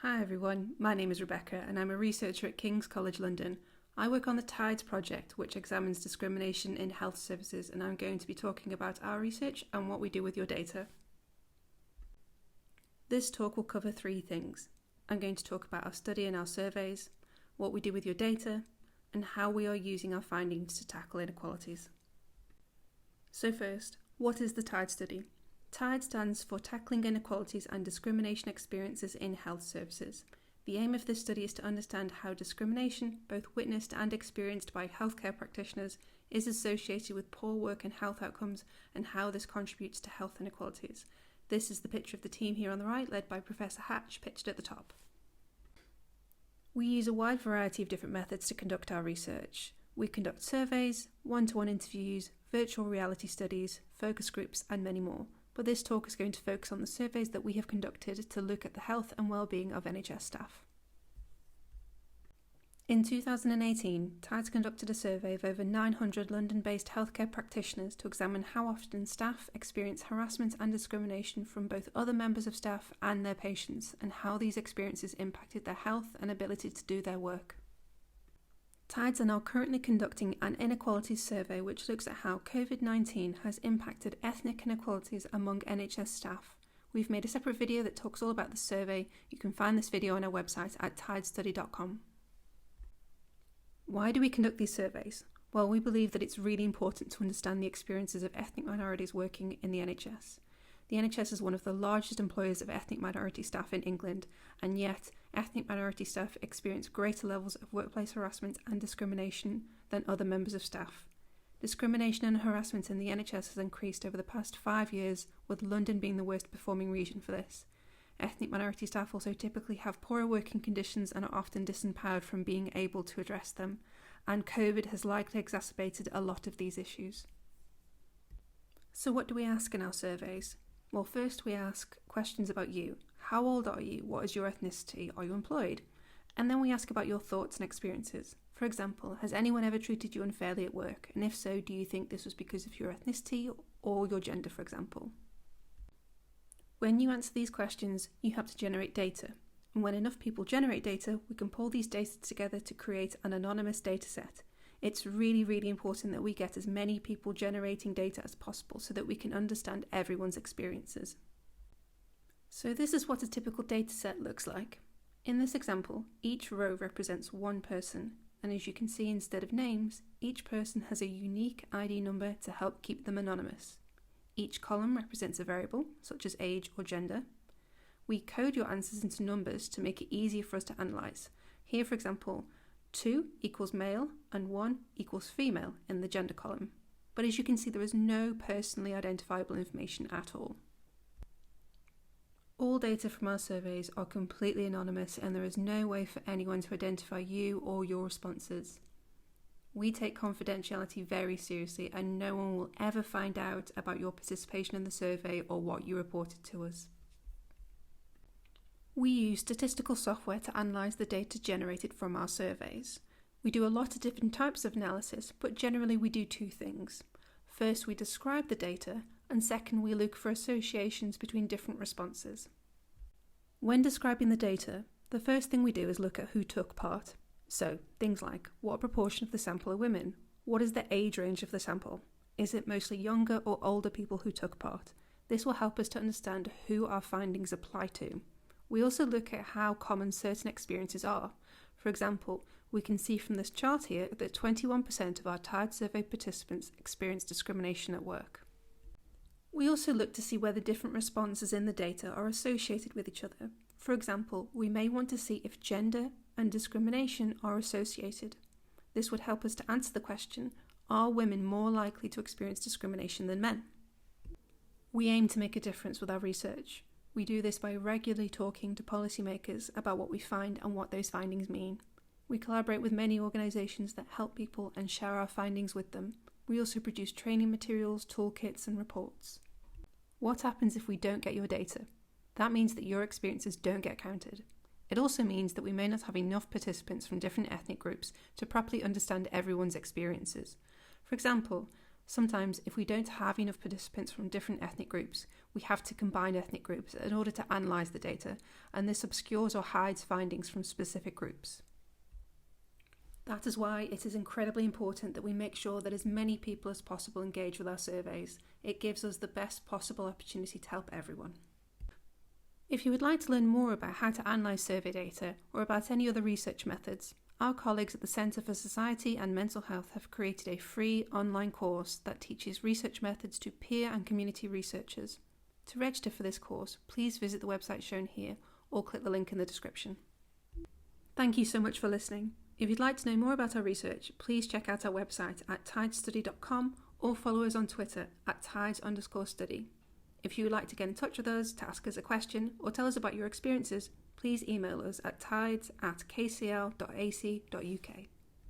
Hi everyone, my name is Rebecca and I'm a researcher at King's College London. I work on the TIDES project, which examines discrimination in health services, and I'm going to be talking about our research and what we do with your data. This talk will cover three things. I'm going to talk about our study and our surveys, what we do with your data, and how we are using our findings to tackle inequalities. So first, what is the TIDES study? TIDES stands for Tackling Inequalities and Discrimination Experiences in Health Services. The aim of this study is to understand how discrimination, both witnessed and experienced by healthcare practitioners, is associated with poor work and health outcomes and how this contributes to health inequalities. This is the picture of the team here on the right, led by Professor Hatch, pictured at the top. We use a wide variety of different methods to conduct our research. We conduct surveys, one-to-one interviews, virtual reality studies, focus groups, and many more. But this talk is going to focus on the surveys that we have conducted to look at the health and well-being of NHS staff. In 2018, TIDES conducted a survey of over 900 London-based healthcare practitioners to examine how often staff experience harassment and discrimination from both other members of staff and their patients, and how these experiences impacted their health and ability to do their work. TIDES are now currently conducting an inequalities survey which looks at how COVID-19 has impacted ethnic inequalities among NHS staff. We've made a separate video that talks all about the survey. You can find this video on our website at tidestudy.com. Why do we conduct these surveys? Well, we believe that it's really important to understand the experiences of ethnic minorities working in the NHS. The NHS is one of the largest employers of ethnic minority staff in England, and yet ethnic minority staff experience greater levels of workplace harassment and discrimination than other members of staff. Discrimination and harassment in the NHS has increased over the past 5 years, with London being the worst performing region for this. Ethnic minority staff also typically have poorer working conditions and are often disempowered from being able to address them, and COVID has likely exacerbated a lot of these issues. So what do we ask in our surveys? Well, first we ask questions about you. How old are you? What is your ethnicity? Are you employed? And then we ask about your thoughts and experiences. For example, has anyone ever treated you unfairly at work? And if so, do you think this was because of your ethnicity or your gender, for example? When you answer these questions, you have to generate data. And when enough people generate data, we can pull these data together to create an anonymous data set. It's really, really important that we get as many people generating data as possible so that we can understand everyone's experiences. So this is what a typical data set looks like. In this example, each row represents one person, and as you can see, instead of names, each person has a unique ID number to help keep them anonymous. Each column represents a variable, such as age or gender. We code your answers into numbers to make it easier for us to analyse. Here, for example, 2 equals male and 1 equals female in the gender column. But as you can see, there is no personally identifiable information at all. All data from our surveys are completely anonymous, and there is no way for anyone to identify you or your responses. We take confidentiality very seriously, and no one will ever find out about your participation in the survey or what you reported to us. We use statistical software to analyse the data generated from our surveys. We do a lot of different types of analysis, but generally we do two things. First, we describe the data, and second, we look for associations between different responses. When describing the data, the first thing we do is look at who took part. So, things like, what proportion of the sample are women? What is the age range of the sample? Is it mostly younger or older people who took part? This will help us to understand who our findings apply to. We also look at how common certain experiences are. For example, we can see from this chart here that 21% of our TIDES survey participants experience discrimination at work. We also look to see whether different responses in the data are associated with each other. For example, we may want to see if gender and discrimination are associated. This would help us to answer the question, are women more likely to experience discrimination than men? We aim to make a difference with our research. We do this by regularly talking to policymakers about what we find and what those findings mean. We collaborate with many organisations that help people and share our findings with them. We also produce training materials, toolkits and reports. What happens if we don't get your data? That means that your experiences don't get counted. It also means that we may not have enough participants from different ethnic groups to properly understand everyone's experiences. For example, Sometimes, if we don't have enough participants from different ethnic groups, we have to combine ethnic groups in order to analyse the data, and this obscures or hides findings from specific groups. That is why it is incredibly important that we make sure that as many people as possible engage with our surveys. It gives us the best possible opportunity to help everyone. If you would like to learn more about how to analyse survey data or about any other research methods, our colleagues at the Centre for Society and Mental Health have created a free online course that teaches research methods to peer and community researchers. To register for this course, please visit the website shown here or click the link in the description. Thank you so much for listening. If you'd like to know more about our research, please check out our website at tidestudy.com or follow us on Twitter at tides_study. If you would like to get in touch with us to ask us a question or tell us about your experiences, please email us at tides@kcl.ac.uk.